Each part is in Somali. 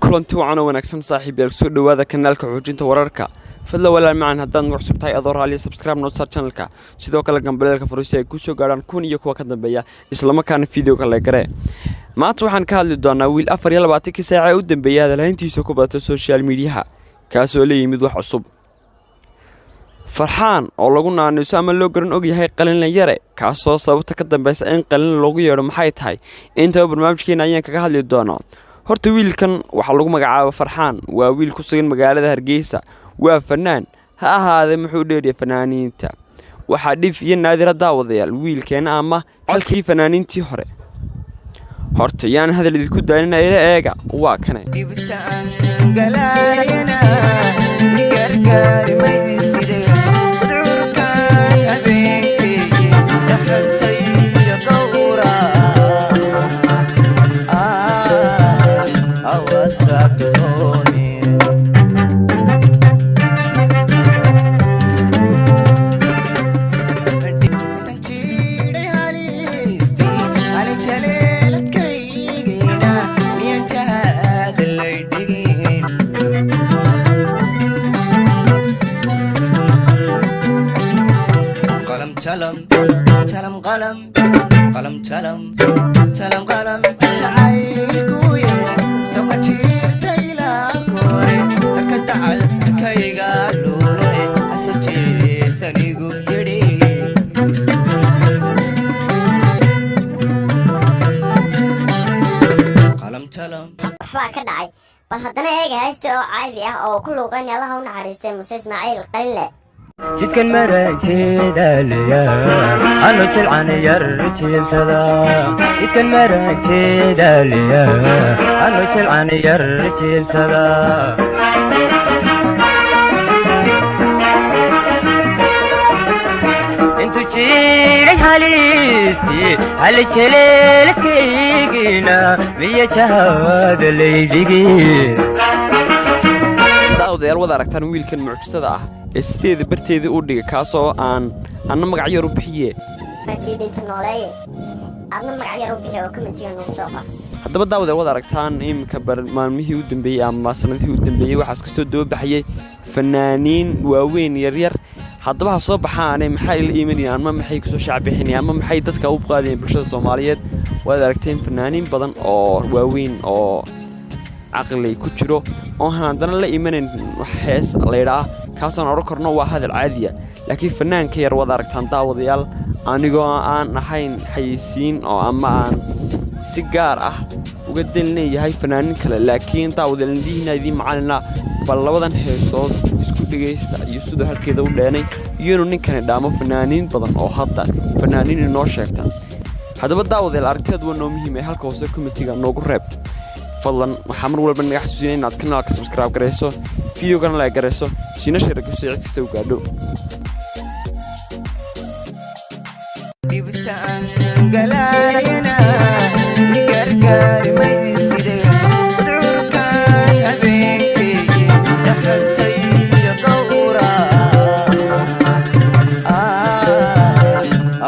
kulanti wacan oo wanaagsan saaxiibayaal soo dhawaada kanaalka xoojinta wararka fadlan walaal macaan haddaad nagu cusubtahay adoo raaliya subscribe noo saar channelka sidoo kale gambaleelka fursi ay ku soo gaaraan kun iyo kuwa ka dambeeya isla markaana fiidiyoga la gare maanta waxaan ka hadli doonaa wiil 24 saac u dambeeyay hadalhayntiisa ku badatay social media kaas oo leeyimid wax cusub farxaan oo lagu naanayso ama loo garan og yahay qalin yare kaas oo sababta ka dambaysa in qalin loogu yeero maxay tahay inta barnaamijkeena ayaan kaga hadli doonaa horta wiilkan waxa lagu magacaabo farxaan waa wiil ku sugan magaalada Hargeysa waa fanaan ha ahaade muxuu dheeriyay fanaaniinta waxa dhif iyo naadir daawadayaal wiilkeena ama halkii fanaaniintii hore horta yaan hadal idinku daanina ila eega waa kana bal haddana eega haysta oo caadi ah oo ku luuqan Allaha u naxariistay Muuse Ismaaciil Qalile jidkan marajeedalaya ano jilcan yar jiibsada jidkan marajeedalaya ano jilcan yar jiibsada intu jiray halisti hal jeleelkeygina miya jahad leydigi daawadayaal wada aragtaan wiilkan mucjisada ah ee sideeda barteedii u dhigay kaas oo aan magac yar u bixiyay fakiidinta nooleey adna magac yar u bixiyay oo commentiga noo soo qor haddaba daawadayaal wada aragtaan imka maalmihii u dambeeyay ama sanadihii u dambeeyay waxaas ka soo doobaxayay fanaaniin waaweyn yar yar haddaba soo baxaanay maxay la iimanayaan ama maxay ku soo shacbixinayaan ama maxay dadka u qaadeen bulshada Soomaaliyeed wada aragteen fanaaniin badan oo waaweyn oo aqli ku jiro oo haddana la iimanin wax hees leeyahay kaasoo oran karno waa hadal caadi ah laakiin fanaanka yar wada aragtaan daawadayaal anigoo aan ahayn xayisiin oo ama aan si gaar ah uga dalinayahay fanaanin kale laakiin daawadayaal diinaydi macalina bal labadan heesood isku dhageysta iyo sidoo halkeeda u dheenay iyo ninkan dhaamo fanaaniin badan oo hadda fanaaniin inoo sheegta haddaba daawadayaal aragtida waa noo muhiim ah halka hoose commentiga noogu reeb fadlan waxaan mar walba naga xasuusinay inaad kanaalka subscribe gareyso videogana like gareyso sina share ku sii cidkasta u gaadho dibitaan galayna gargaar mayside udurkan habeenkii dhaxantay qowra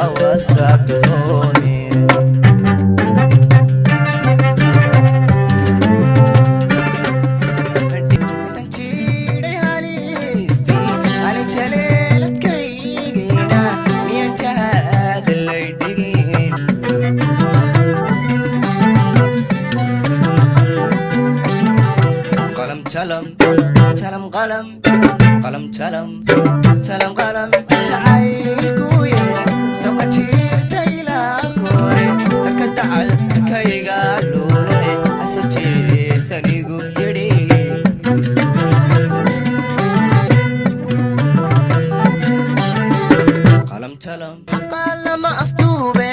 awada kooni qalam qalam talam talam qalam jacaylkuye soo jirtay la kore tarka dacal kayga lule asatiisanigu yidhi qalam talam qalam aftube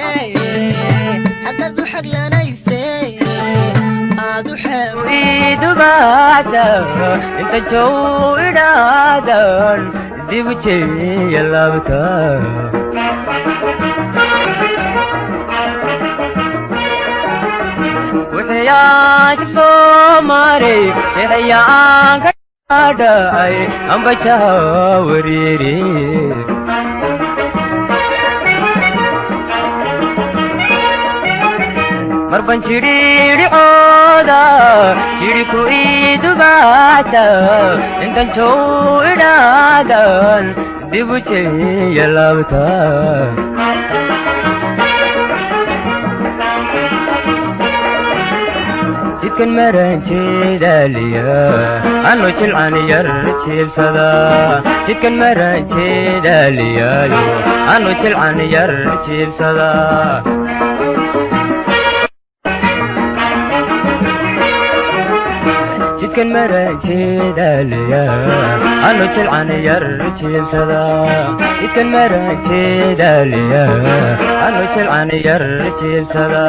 حقد حقلنا يسي هادو حب idubata inta jow idaadan dibuce yalabta wuxuu jibso mare jeexayaan ka dhacay amba jawariri marban jiricooda jiriku idubata intan jow idaadan dibuce yalabta jidkan maran jeedaliya ano jilcan yar jiibsada jidkan maran jeedaliyayo ano jilcan yar jiibsada jidkan maran jeedaliya ano jilcan yar jiibsada jidkan maran jeedaliya ano jilcan yar jiibsada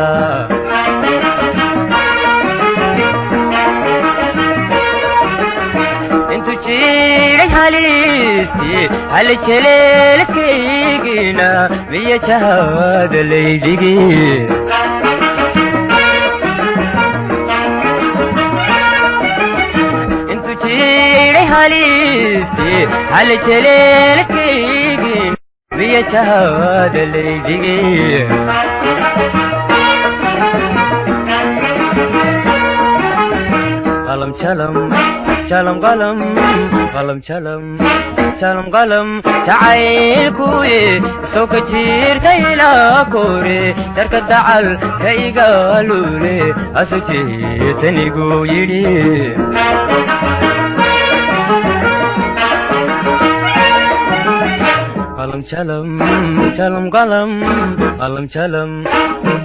intu jiray halisti hal jeleelkaygina miya jahada laydhigi halisti hal jeleelkaygin miya jahada laydhigi qalam jalam jalam qalam qalam jalam jalam qalam jacaylkuye soo ka jirtay la kore jarka dacal kayga lule asu jeesanigu yidhi qalam jalam jalam qalam qalam jalam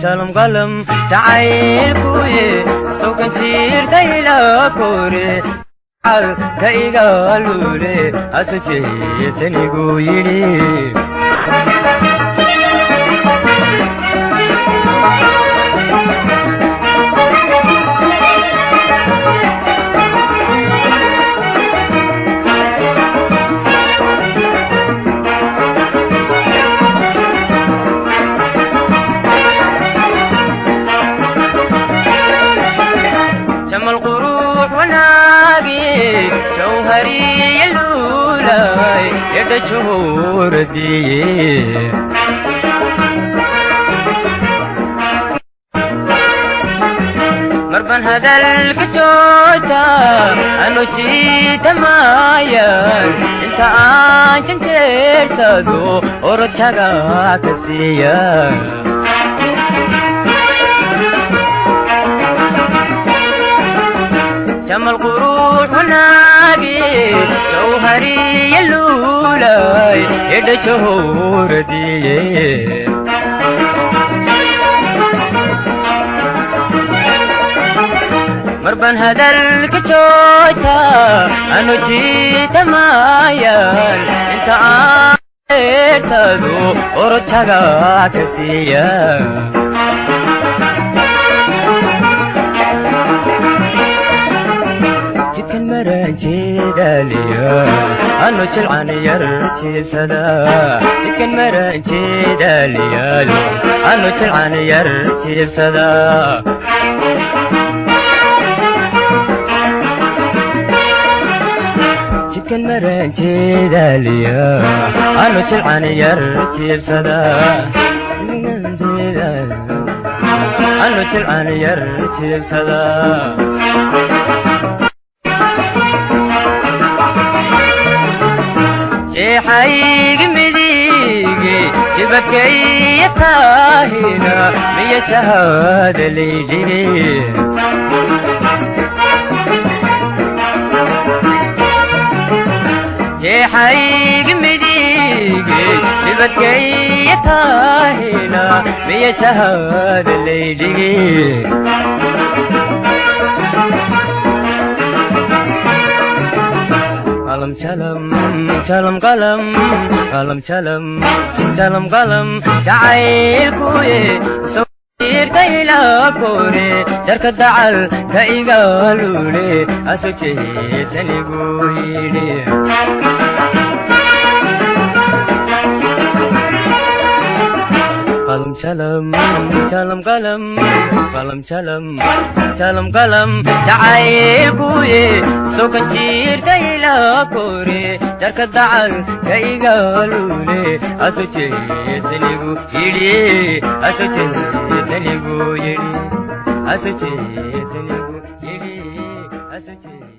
jalam qalam jacaylkuye soo ka jirtay la kore al kayga lule asu jeesanigu yidhi جمال قروح وناقي جوهري يلولاي يد جهور دي مربان هذا الكجوتا أنو جيت مايان انت آنشان جيرتادو ورجاقا كسيان جمال قروح وناقي جوهري يلولاي يد جهور دي مربان هذا الكجوتا أنو جيت مايان انت آيرتادو ورجاقا كسيان jidkan maran jeedaliya ano jilcan yar jiibsada jidkan maran jeedaliyayo ano jilcan yar jiibsada jidkan maran jeedaliya ano jilcan yar jiibsada ano jilcan yar jiibsada jeexaygi midigi jibakaya taahina miya jahada laydhigi jeexayg midige jibadkaya taahina miya jahada laydhigi qalam jalam jalam qalam qalam jalam jalam qalam jacaylkuye irtayla kore jarka dacal ka igalule aso jeetanigu yidhi qalam jalam jalam qalam qalam jalam jalam qalam jacaylkuye sokan jirtayla kore jarka dacal ka igalule aso jeetanigu yidhi aso jeetanigu yidhi aso jeetanigu yidhi aso jeetanigu